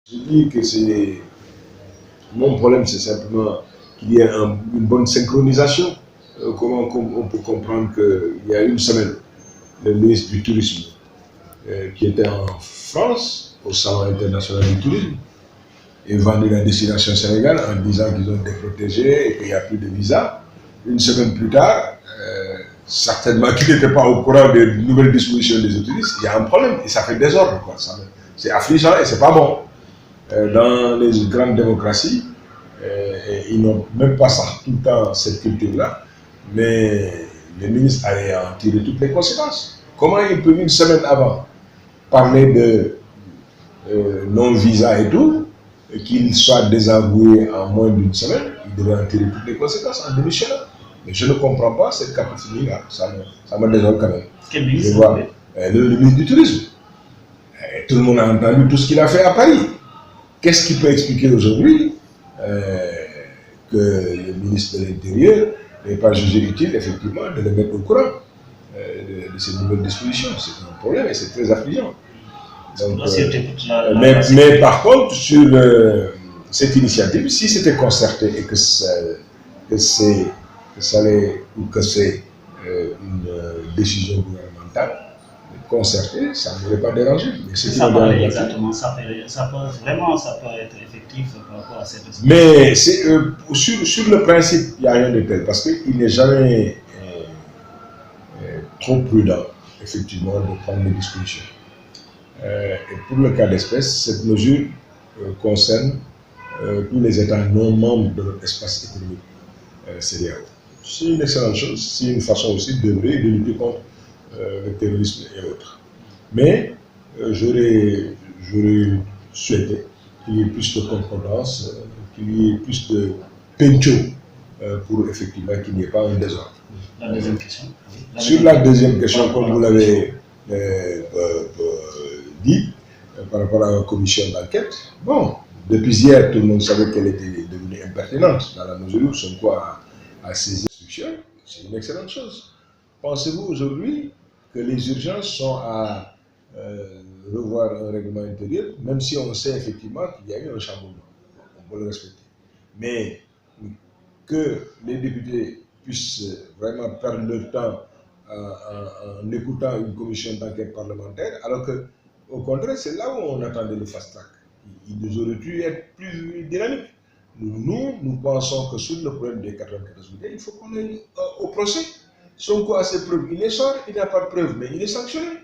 Je dis que c'est. Mon problème, c'est simplement qu'il y ait une bonne synchronisation. Comment on peut comprendre qu'il y a une semaine, le ministre du Tourisme, qui était en France, au Salon international du tourisme, et vendu la destination Sénégal en disant qu'ils ont été protégés et qu'il n'y a plus de visa. Une semaine plus tard, certainement qu'il n'était pas au courant des nouvelles dispositions des autoristes, il y a un problème et ça fait désordre. C'est affligeant et c'est pas bon. Dans les grandes démocraties, ils n'ont même pas ça, tout le temps cette culture-là, mais le ministre allait en tirer toutes les conséquences. Comment il peut une semaine avant parler de non-visa et tout, et qu'il soit désavoué en moins d'une semaine, il devrait en tirer toutes les conséquences en démissionnant. Mais je ne comprends pas cette capacité-là, ça me désole quand même. Quel ministre? Le ministre du Tourisme. Et tout le monde a entendu tout ce qu'il a fait à Paris. Qu'est-ce qui peut expliquer aujourd'hui que le ministre de l'Intérieur n'ait pas jugé utile, effectivement, de le mettre au courant de ces nouvelles dispositions? C'est un problème et c'est très affligeant. Donc, mais par contre, sur cette initiative, si c'était concerté et que c'est une décision gouvernementale concertée, ça ne m'aurait pas dérangé. Mais ça peut exactement, ça peut être effectif par rapport à cette décision. Mais sur le principe, il n'y a rien de tel, parce qu'il n'est jamais trop prudent, effectivement, de prendre des dispositions. Et pour le cas d'espèce, cette mesure concerne tous les États non membres de notre espace économique CEDEAO. C'est une excellente chose, c'est une façon aussi d'œuvrer et de lutter contre le terrorisme et autres. Mais j'aurais souhaité qu'il y ait plus de concordance, qu'il y ait plus de pencho pour effectivement qu'il n'y ait pas un désordre. La deuxième question. Sur la deuxième question, comme vous l'avez dit, par rapport à la commission d'enquête, bon, depuis hier, tout le monde savait qu'elle était devenue impertinente, dans la mesure où Sonko a saisi l'instruction. C'est une excellente chose. Pensez-vous aujourd'hui que les urgences sont à revoir un règlement intérieur, même si on sait effectivement qu'il y a eu un chamboulement, on peut le respecter. Mais que les députés puissent vraiment perdre leur temps en écoutant une commission d'enquête parlementaire, alors que, au contraire, c'est là où on attendait le fast-track. Ils auraient dû être plus dynamiques. Nous pensons que sur le problème des 94 milliards, il faut qu'on aille au procès. Sonko a ses preuves, il les sort, il n'a pas de preuves, mais il est sanctionné.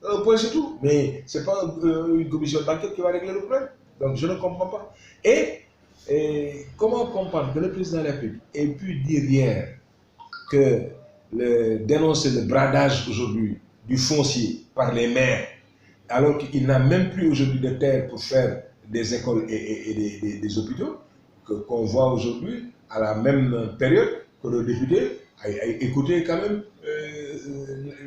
Un point, c'est tout. Mais ce n'est pas une commission d'enquête qui va régler le problème. Donc je ne comprends pas. Et comment comprendre que le président de la République ait pu dire hier que dénoncer le bradage aujourd'hui du foncier par les maires, alors qu'il n'a même plus aujourd'hui de terre pour faire des écoles et des hôpitaux, qu'on voit aujourd'hui à la même période que le député a écouté quand même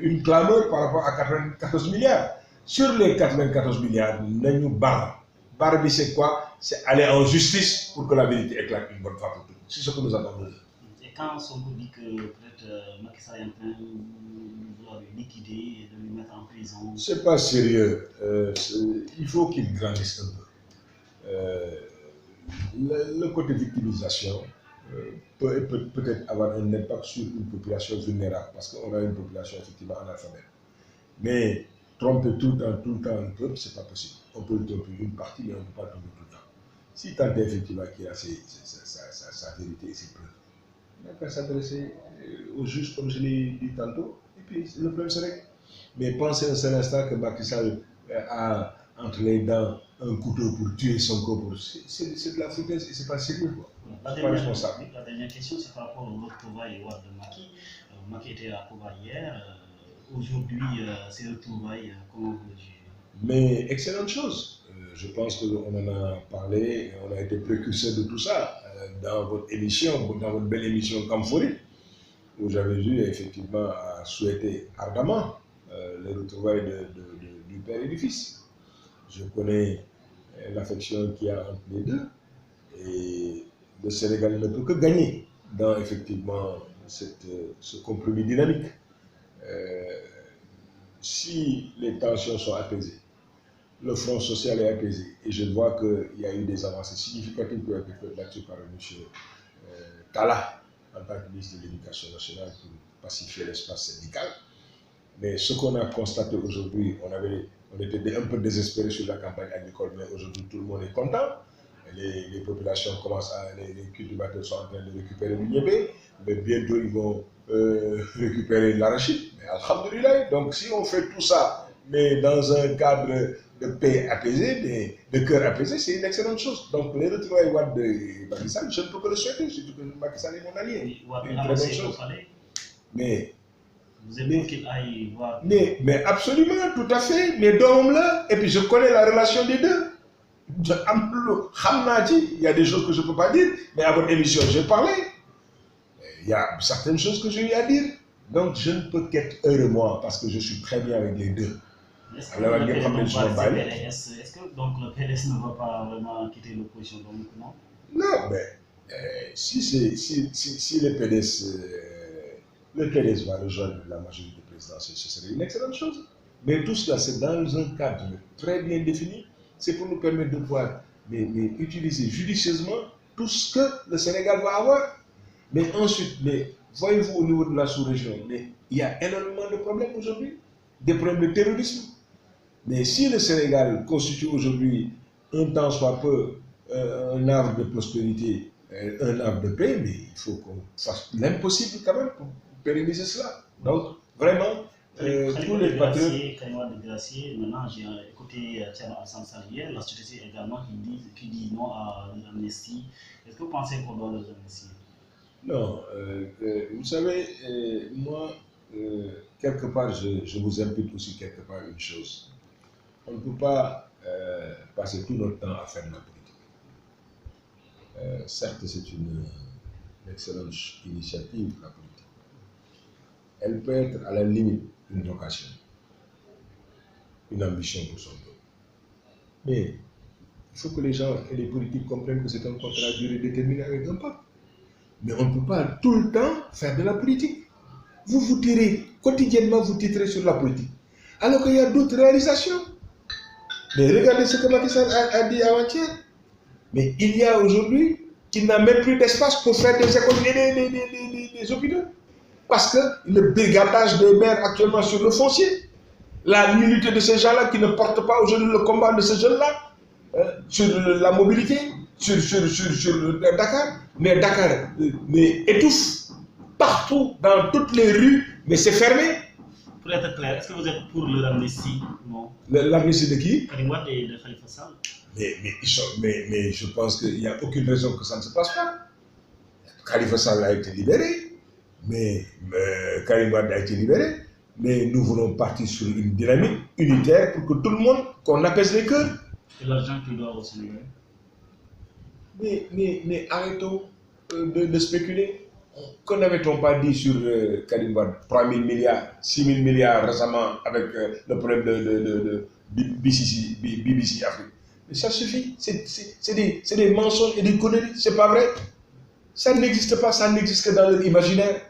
une clameur par rapport à 94 milliards. Sur les 94 milliards, nous barre. Barre, c'est quoi? C'est aller en justice pour que la vérité éclate une bonne fois pour toutes. C'est ce que nous attendons. Et quand Sonko dit que peut-être Macky Sall est en train de vouloir le liquider et de le mettre en prison. C'est pas sérieux. Il faut qu'il grandisse un peu. Le côté victimisation peut peut-être avoir un impact sur une population vulnérable, parce qu'on a une population effectivement analphabète. Mais tromper tout le temps un peuple, c'est pas possible. On peut le tromper une partie, mais on ne peut pas tromper tout le temps. Si tant est effectivement qu'il a sa vérité et ses preuves, il n'a qu'à s'adresser au juge, comme je l'ai dit tantôt, et puis le problème se règle. Mais pensez un seul instant que Macky Sall a entre les dents un couteau pour tuer son corps, c'est de la foutaise et c'est pas sérieux. C'est pas responsable. La dernière question, c'est par rapport au retrouvailles de Macky. Macky était à Koba hier. Aujourd'hui, ces retrouvailles, comment vous le jugez? Mais excellente chose. Je pense qu'on en a parlé, on a été précurseur de tout ça dans votre émission, dans votre belle émission Camphori, où j'avais vu effectivement à souhaiter ardemment les retrouvailles du père et du fils. Je connais l'affection qu'il y a entre les deux et le Sénégal ne peut que gagner dans effectivement ce compromis dynamique. Si les tensions sont apaisées, le front social est apaisé. Et je vois qu'il y a eu des avancées significatives qui ont été faites là-dessus par M. Tala, en tant que ministre de l'Éducation nationale, pour pacifier l'espace syndical. Mais ce qu'on a constaté aujourd'hui, on était un peu désespérés sur la campagne agricole, mais aujourd'hui tout le monde est content. Les populations commencent les cultivateurs sont en train de récupérer le niébé, mais bientôt ils vont récupérer l'arachide. Mais alhamdoulilah, donc si on fait tout ça, mais dans un cadre de paix apaisée, de cœur apaisé, c'est une excellente chose. Donc les retrouvailles de Macky Sall, je ne peux que le souhaiter, surtout que Macky Sall est mon allié. Oui, une très bonne chose. Mais vous aimez qu'il aille voir. Mais absolument, tout à fait. Mais d'homme là, et puis je connais la relation des deux. Il y a des choses que je ne peux pas dire, mais à votre émission, j'ai parlé. Il y a certaines choses que j'ai eu à dire. Donc je ne peux qu'être heureux moi, parce que je suis très bien avec les deux. Est-ce que donc le PDS ne va pas vraiment quitter l'opposition donc non? Non, mais si le PDS va rejoindre la majorité présidentielle, ce serait une excellente chose. Mais tout cela, c'est dans un cadre très bien défini. C'est pour nous permettre de pouvoir utiliser judicieusement tout ce que le Sénégal va avoir. Mais ensuite, voyez-vous au niveau de la sous-région, il y a énormément de problèmes aujourd'hui, des problèmes de terrorisme. Mais si le Sénégal constitue aujourd'hui un tant soit peu un arbre de prospérité, un arbre de paix, mais il faut qu'on fasse l'impossible quand même pour pérenniser cela. Donc, vraiment, tous les patriotes. Maintenant, j'ai écouté Thierno Alassane Sall hier, la société également qui dit non à l'amnistie. Est-ce que vous pensez qu'on doit les amnistier? Non, vous savez, moi, quelque part, je vous impute aussi quelque part une chose. On ne peut pas passer tout notre temps à faire de la politique. Certes, c'est une excellente initiative, la politique. Elle peut être à la limite une vocation, une ambition pour son peuple. Mais il faut que les gens et les politiques comprennent que c'est un contrat à durée déterminée avec un peuple. Mais on ne peut pas tout le temps faire de la politique. Vous tirez, quotidiennement vous titrez sur la politique. Alors qu'il y a d'autres réalisations. Mais regardez ce que Macky Sall a dit avant-hier. Mais il y a aujourd'hui qu'il n'a même plus d'espace pour faire des écoles et des hôpitaux. Parce que le brigadage des maires actuellement sur le foncier, la nullité de ces gens-là qui ne portent pas aujourd'hui le combat de ces jeunes-là, sur la mobilité, sur Dakar, mais Dakar étouffe partout, dans toutes les rues, mais c'est fermé. Pour être clair, est-ce que vous êtes pour l'amnistie? Non. L'amnistie de qui? Karim Wade et de Khalifa Sall. Mais je pense qu'il n'y a aucune raison que ça ne se passe pas. Khalifa Sall a été libéré, mais Karim Wade a été libéré, mais nous voulons partir sur une dynamique unitaire pour que tout le monde, qu'on apaise les cœurs. Et l'argent qui doit au Sénégal? Mais arrêtons de spéculer. Que n'avait-on pas dit sur Karim Wade? 3 000 milliards, 6 000 milliards récemment avec le problème de BBC Afrique. Mais ça suffit. C'est des mensonges et des conneries. C'est pas vrai. Ça n'existe pas, ça n'existe que dans leur imaginaire.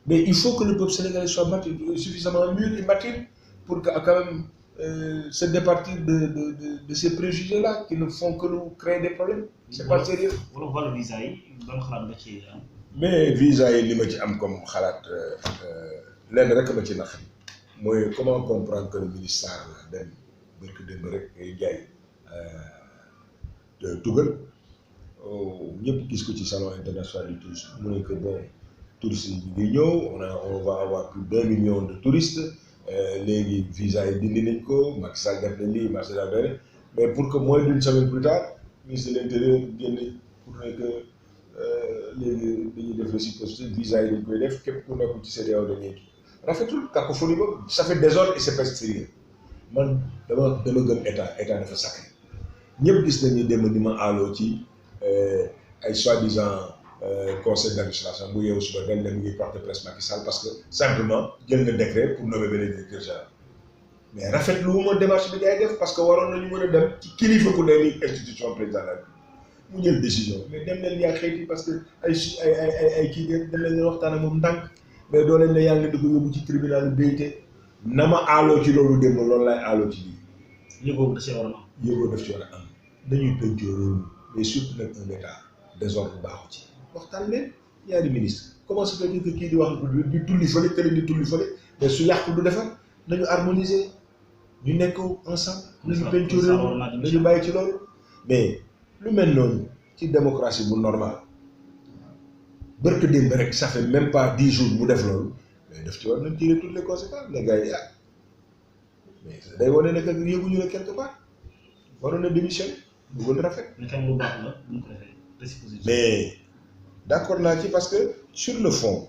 Mais il faut que le peuple sénégalais soit suffisamment mûr et mature pour quand même se départir de ces préjugés-là qui ne font que nous créer des problèmes. C'est pas sérieux. On voit le visa. Mais visa yi li ma ci am comme xalaat lenn rek ma ci nax mooy comment comprendre que le ministre la dem barki démb rek ngay jaay tugal ñëpp gis ko ci salon international du tourisme mu ne que bon touristes yi ngi ñëw on va avoir plus d'1 million de touristes léegi visa yi dindi nañ ko Macky Sall def na lii marché d'affaires mais pour que moins d'une semaine plus tard ministre de l'intérieur génne pour ne que léegi dañuy def réciprocité visa yi dañ koy def képp ku nekkul ci CEDEAO dañuy rafetul cacophonie boobu ça fait désordre et c'est pas sérieux man dama gëm état dafa sacré ñëpp gis nañu dem ni ma aaloo ci ay soi-disant conseil d'administration bu yeewu suba dañ leen ngi porte presse Macky Sall parce que simplement jël na décret pour nommer benn directeur général mais rafetlu wu ma démarche bi ngay def parce que waroon nañu mën a dem ci kilifa ku ne ni institution président la mu jël décision mais dem leen yaa xëyti parce que ay kii dem leen waxtaan ak moom ndànk mais doo leen ne yaa ngi di ko yóbbu ci tribunal BIT na ma aaloo ci loolu démb loolu laay aaloo ci lii yëgoo da cee war a am. yëgoo daf ci war a am dañuy pencoo réew mais surtout nag un état désordre baaxu ci waxtaan leen ñaari ministre comment se fait-il que kii di wax di tulli fële kële di tulli fële mais su yàqu du defar nañu harmoniser ñu nekk ensemble nañu pencoo réew nañu bàyyi ci loolu mais lu mel noonu ci démocratie bu normal bërk démb rek ça fait même pas 10 jours mu def loolu mais daf ci war nañ tirer toutes les conséquences les gars yi mais day wane ne que yëguñu la quelque part waroon na démission bu gën rafet. mais tam lu baax la bu ñu ko defee mais d' accord naa ci parce que sur le fond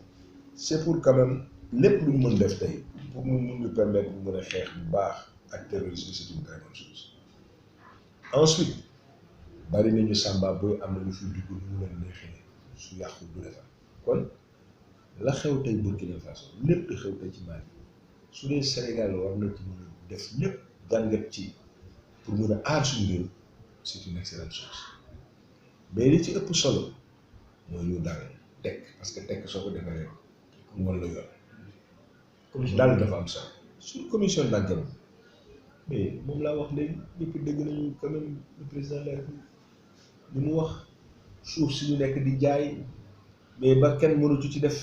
c' est pour quand même lépp lu ñu mën def tey pour mu mun ñu permettre mu mën a xeex bu baax ak terrorisme c' est une très bonne chose. ensuite bari nañu Samba booy am na lu fi dugg lu mu leen neexee su yàqu du defar kon la xew tey Burkina Faso lépp xew tey ci Mali su dee Sénégal war na ci mën a def lépp jàngat ci pour mën a aar suñu réew c' est une excellente chose mais li ci ëpp solo mooy ñu dal tekk parce que tekk soo ko defee rek moom la yoon. dal dafa am solo suñu commission d'enquête mais moom laa wax léegi ñëpp dégg nañu quand même le président de la République li mu wax suuf si ñu nekk di jaay mais ba kenn mënatu ci def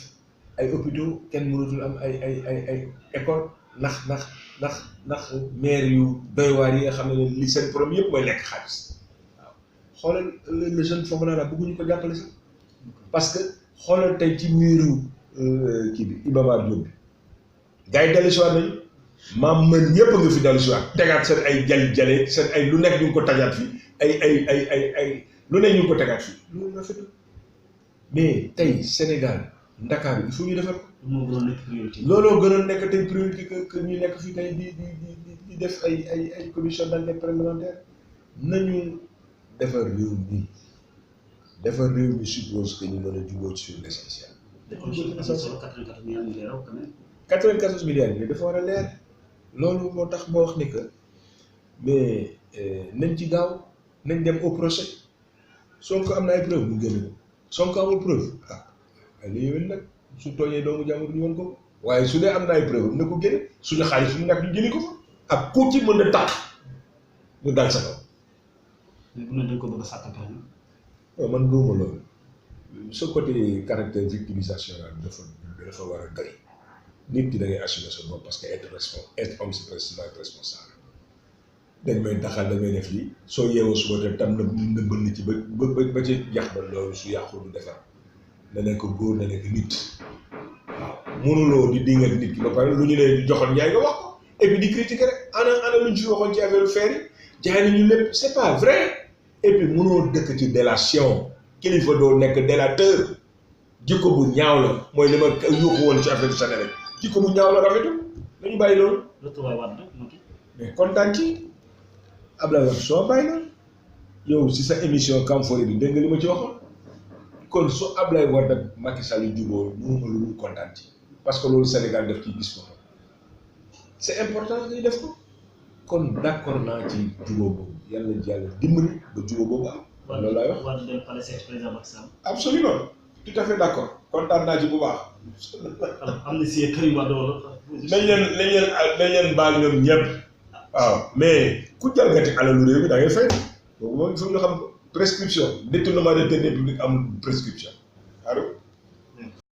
ay hôpitaux kenn mënatul am ay école ndax maire yu doy waar yi nga xam ne li seen problème yëpp mooy lekk xaalis waaw xoolal les jeunes foog naa la bëgguñu ko jàppale sax parce que xoolal tey ci miiru kii bi Iba Mar Diop bi gars yi dellu si waat nañu maam mën ñëpp a nga fi dellu si waat tegaat seen ay jale seen ay lu nekk ñu ngi ko tajaat fi ay lu nekk ñu ngi ko tegaat fi loolu rafetul mais tey Sénégal Ndakaaru il faut ñu defar ko. looloo gënoon nekk tey priorité que ñu nekk fii tey di def ay commission d'enquête parlementaire nañu defar réew mi defar réew mi suppose que ñu mën a jubóo sur l' essentiel. 94 milliards yi dafa war a leer loolu moo tax moo wax ni que mais nañ ci gaaw nañ dem au procès Sonko am na ay preuve mu génn ko Sonko amul preuve ay la yowén nag su tooñee doomu jàmbur ñu woon ko waaye su dee am na ay preuve na ko génne suñu xaalis fu mu nekk ñu jëli ko fa ak ku ci mën a tax ñu dal sa kaw. mais bu ne dañ ko bëgg a sàkk pexe. man gëwuma loolu ce côté caractère victimisation dafa war a doy nit ki da ngay assumer sa bopp parce que être homme c'est précisément être responsable dañ may taxal dañ may def lii soo yeewoo suba te tam na bënn ci ba ci yàq ba loolu su yàqu du defar na nekk góor na nekk nit waaw mënuloo di dingat nit ki ba pare lu ñu leen di joxoon njaay nga wax ko et puis di critiquer rek ana lu ñu fi waxoon ci affaire fer yi jaay nañu lépp c'est pas vrai et puis mënoo dëkk ci délation kilifa doo nekk délateur jikko bu ñaaw la mooy li ma yuuxu woon ci affaire Sénégal jikko bu ñaaw la rafetul nañu bàyyi loolu. mais kontaan ci Abdoulaye Wade soo bàyyi la yow si sa émission Kamfori bi dégg nga li ma ci waxoon kon su Abdoulaye Wade ak Macky Sall yu jubóo ñu ma lu kontaan ci parce que loolu Sénégal def ciy gis ko c' est important nga def ko kon d' accord naa ci jubóo boobu yàlla na yàlla dimbali ba jubóo boobu am. loolu laay wax absolument tout à fait d' accord kontaan naa ci bu baax. am na si Karim Wade wala. nañ leen baal ñoom ñëpp. waaw mais ku jalgati alalu réew mi da ngay fay boobu moom il faut ñu xam prescription détournement de deniers publics amul prescription allo.